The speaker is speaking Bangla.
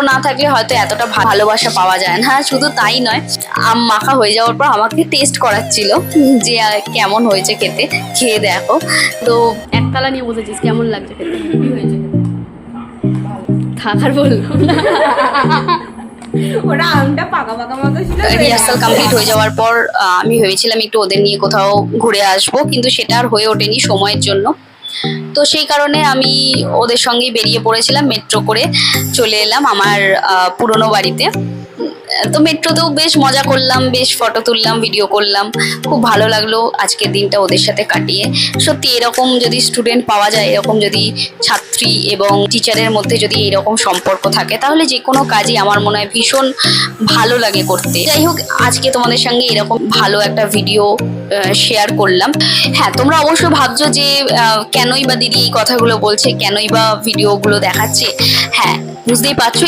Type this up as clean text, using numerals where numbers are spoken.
না থাকলে হয়তো এতটা ভালোবাসা পাওয়া যায় না। শুধু তাই নয়, আম মাখা হয়ে যাওয়ার পর আমাকে টেস্ট করাচ্ছিল যে কেমন হয়েছে খেতে, খেয়ে দেখো। তো একতলা নিয়ে বসেছিস, কেমন লাগছে খেতে? কি হয়েছে থাকার বললো ওরা আমটা পাকা পাকা মতো ছিল। রিহার্সাল কমপ্লিট হয়ে যাওয়ার পর আমি ভেবেছিলাম একটু ওদের নিয়ে কোথাও ঘুরে আসবো, কিন্তু সেটা আর হয়ে ওঠেনি সময়ের জন্য। তো সেই কারণে আমি ওদের সঙ্গেই বেরিয়ে পড়েছিলাম, মেট্রো করে চলে এলাম আমার পুরনো বাড়িতে। তো মেট্রোতেও বেশ মজা করলাম, বেশ ফটো তুললাম, ভিডিও করলাম, খুব ভালো লাগলো আজকের দিনটা ওদের সাথে কাটিয়ে। সত্যি এরকম যদি স্টুডেন্ট পাওয়া যায়, এরকম যদি ছাত্রী এবং টিচারের মধ্যে যদি এরকম সম্পর্ক থাকে, তাহলে যে কোনো কাজই আমার মনে হয় ভীষণ ভালো লাগে করতে। যাই হোক, আজকে তোমাদের সঙ্গে এরকম ভালো একটা ভিডিও শেয়ার করলাম। হ্যাঁ, তোমরা অবশ্যই ভাবছো যে কেনই বা দিদি এই কথাগুলো বলছে, কেনই বা ভিডিওগুলো দেখাচ্ছে। হ্যাঁ, বুঝতেই পারছো।